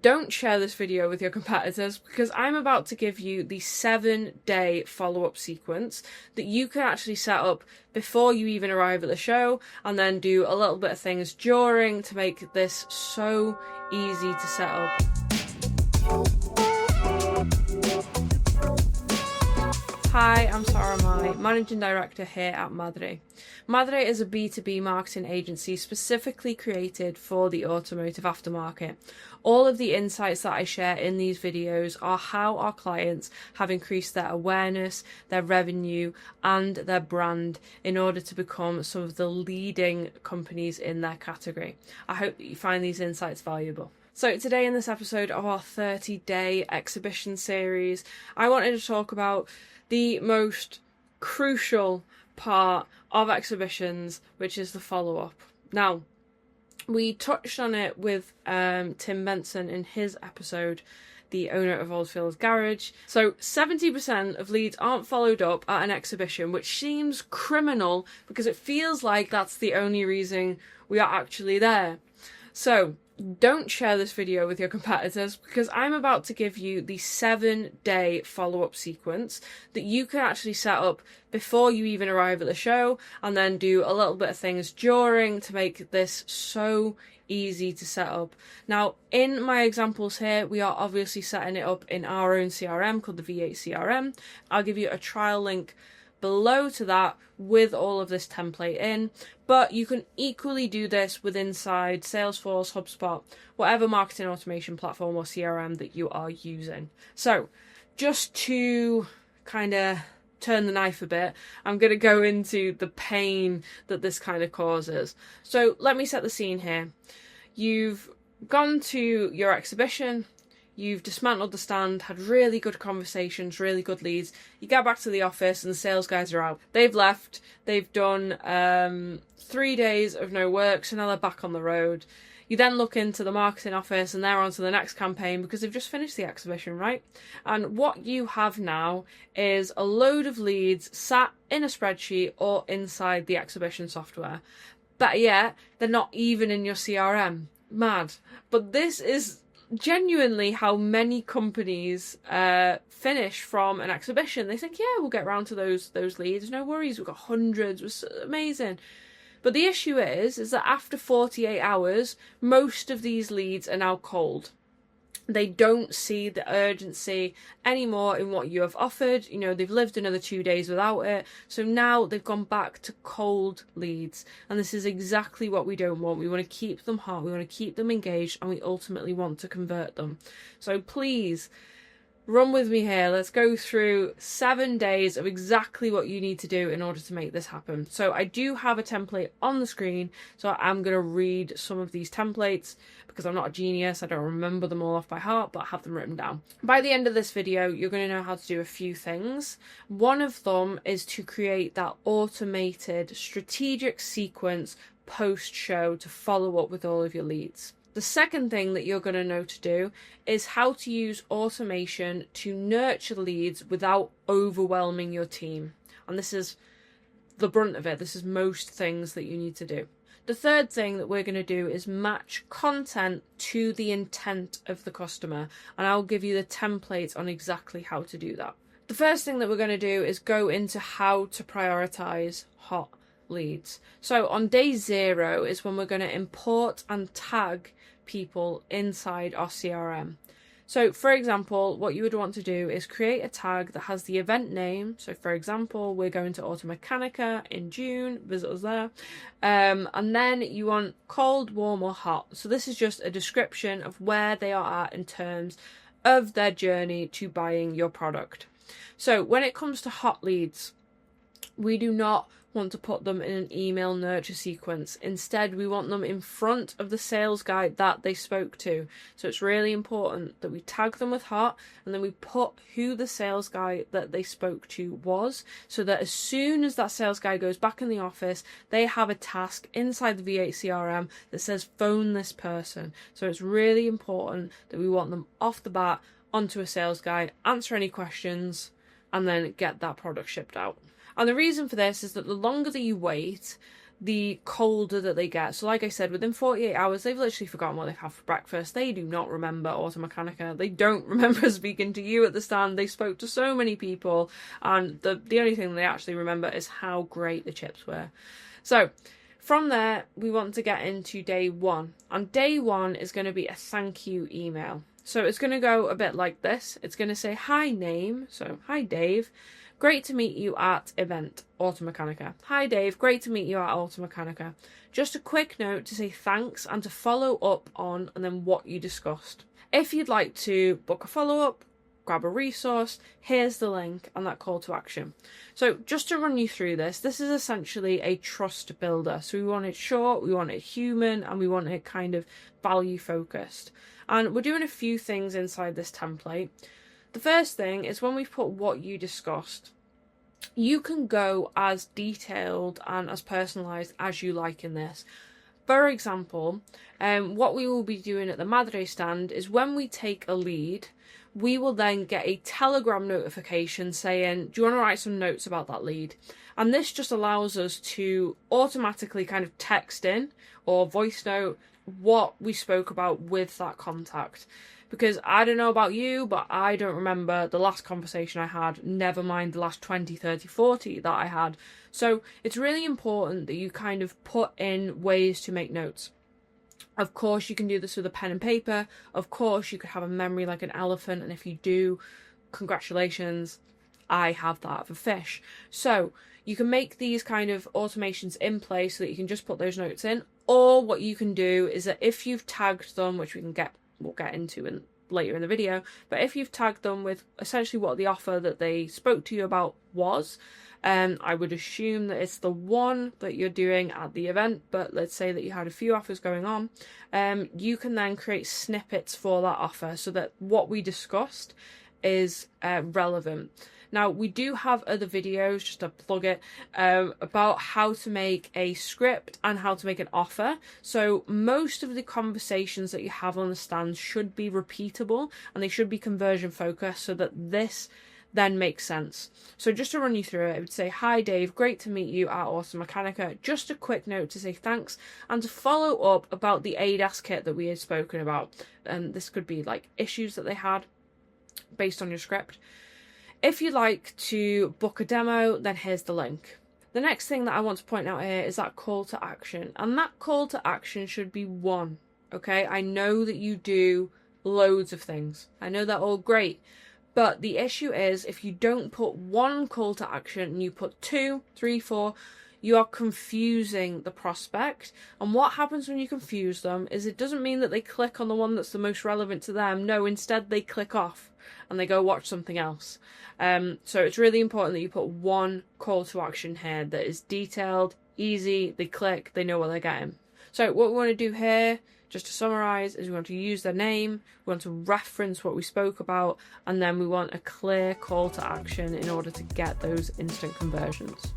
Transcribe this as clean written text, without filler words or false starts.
Don't share this video with your competitors because I'm about to give you the 7-day follow-up sequence that you can actually set up before you even arrive at the show, and then do a little bit of things during to make this so easy to set up. Hi, I'm Sara-Mai, Managing Director here at Madre. Madre is a B2B marketing agency specifically created for the automotive aftermarket. All of the insights that I share in these videos are how our clients have increased their awareness, their revenue, and their brand in order to become some of the leading companies in their category. I hope that you find these insights valuable. So today in this episode of our 30-day exhibition series, I wanted to talk about the most crucial part of exhibitions, which is the follow-up. Now, we touched on it with Tim Benson in his episode, the owner of Oldfields Garage. So 70% of leads aren't followed up at an exhibition, which seems criminal because it feels like that's the only reason we are actually there. So don't share this video with your competitors because I'm about to give you the 7-day follow-up sequence that you can actually set up before you even arrive at the show, and then do a little bit of things during to make this so easy to set up. Now, in my examples here, we are obviously setting it up in our own CRM called the V8 CRM. I'll give you a trial link below to that with all of this template in, but you can equally do this with inside Salesforce, HubSpot, whatever marketing automation platform or CRM that you are using. So just to kind of turn the knife a bit, I'm going to go into the pain that this kind of causes. So let me set the scene here. You've gone to your exhibition, you've dismantled the stand, had really good conversations, really good leads. You get back to the office and the sales guys are out. They've left. They've done 3 days of no work, so now they're back on the road. You then look into the marketing office and they're on to the next campaign because they've just finished the exhibition, right? And what you have now is a load of leads sat in a spreadsheet or inside the exhibition software. Better yet, they're not even in your CRM. Mad. But this is genuinely how many companies finish from an exhibition. They think, yeah, we'll get around to those leads, no worries, we've got hundreds, it's amazing. But the issue is that after 48 hours, most of these leads are now cold. They don't see the urgency anymore in what you have offered. You know, they've lived another 2 days without it. So now they've gone back to cold leads. And this is exactly what we don't want. We want to keep them hot. We want to keep them engaged. And we ultimately want to convert them. So please, run with me here. Let's go through 7 days of exactly what you need to do in order to make this happen. So I do have a template on the screen. So I'm going to read some of these templates because I'm not a genius. I don't remember them all off by heart, but I have them written down. By the end of this video, you're going to know how to do a few things. One of them is to create that automated strategic sequence post-show to follow up with all of your leads. The second thing that you're going to know to do is how to use automation to nurture leads without overwhelming your team. And this is the brunt of it. This is most things that you need to do. The third thing that we're going to do is match content to the intent of the customer. And I'll give you the template on exactly how to do that. The first thing that we're going to do is go into how to prioritize hot leads. So on day 0 is when we're going to import and tag people inside our CRM. So for example, what you would want to do is create a tag that has the event name. So for example, we're going to Automechanika in June, visit us there. And then you want cold, warm or hot. So this is just a description of where they are at in terms of their journey to buying your product. So when it comes to hot leads, we do not want to put them in an email nurture sequence. Instead, we want them in front of the sales guy that they spoke to. So it's really important that we tag them with hot and then we put who the sales guy that they spoke to was, so that as soon as that sales guy goes back in the office, they have a task inside the V8 CRM that says phone this person. So it's really important that we want them off the bat onto a sales guy, answer any questions, and then get that product shipped out. And the reason for this is that the longer that you wait, the colder that they get. So like I said, within 48 hours, they've literally forgotten what they've had for breakfast. They do not remember Automechanika. They don't remember speaking to you at the stand. They spoke to so many people, and the only thing they actually remember is how great the chips were. So from there, we want to get into day one. And day one is going to be a thank you email. So it's going to go a bit like this. It's going to say, hi name. So, hi Dave. Great to meet you at event Automechanika. Hi Dave, great to meet you at Automechanika. Just a quick note to say thanks and to follow up on and then what you discussed. If you'd like to book a follow-up, grab a resource, here's the link and that call to action. So just to run you through this is essentially a trust builder. So we want it short, we want it human, and we want it kind of value focused. And we're doing a few things inside this template. The first thing is when we've put what you discussed, you can go as detailed and as personalised as you like in this. For example, what we will be doing at the Madre stand is when we take a lead, we will then get a Telegram notification saying, do you want to write some notes about that lead? And this just allows us to automatically kind of text in or voice note what we spoke about with that contact. Because I don't know about you, but I don't remember the last conversation I had, never mind the last 20, 30, 40 that I had. So it's really important that you kind of put in ways to make notes. Of course, you can do this with a pen and paper. Of course, you could have a memory like an elephant. And if you do, congratulations, I have that of a fish. So you can make these kind of automations in place so that you can just put those notes in. Or what you can do is that if you've tagged them, which we'll get into later in the video, but if you've tagged them with essentially what the offer that they spoke to you about was, I would assume that it's the one that you're doing at the event, but let's say that you had a few offers going on, you can then create snippets for that offer so that what we discussed is relevant. Now, we do have other videos, just to plug it, about how to make a script and how to make an offer. So most of the conversations that you have on the stand should be repeatable and they should be conversion focused so that this then makes sense. So just to run you through it, I would say, hi Dave, great to meet you at Automechanika. Just a quick note to say thanks and to follow up about the ADAS kit that we had spoken about. And this could be like issues that they had based on your script. If you'd like to book a demo, then here's the link. The next thing that I want to point out here is that call to action. And that call to action should be one, okay? I know that you do loads of things. I know they're all great. But the issue is if you don't put one call to action and you put 2, 3, 4, you are confusing the prospect. And what happens when you confuse them is it doesn't mean that they click on the one that's the most relevant to them. No, instead they click off and they go watch something else. So it's really important that you put one call to action here that is detailed, easy, they click, they know what they're getting. So what we want to do here, just to summarise, is we want to use their name, we want to reference what we spoke about, and then we want a clear call to action in order to get those instant conversions.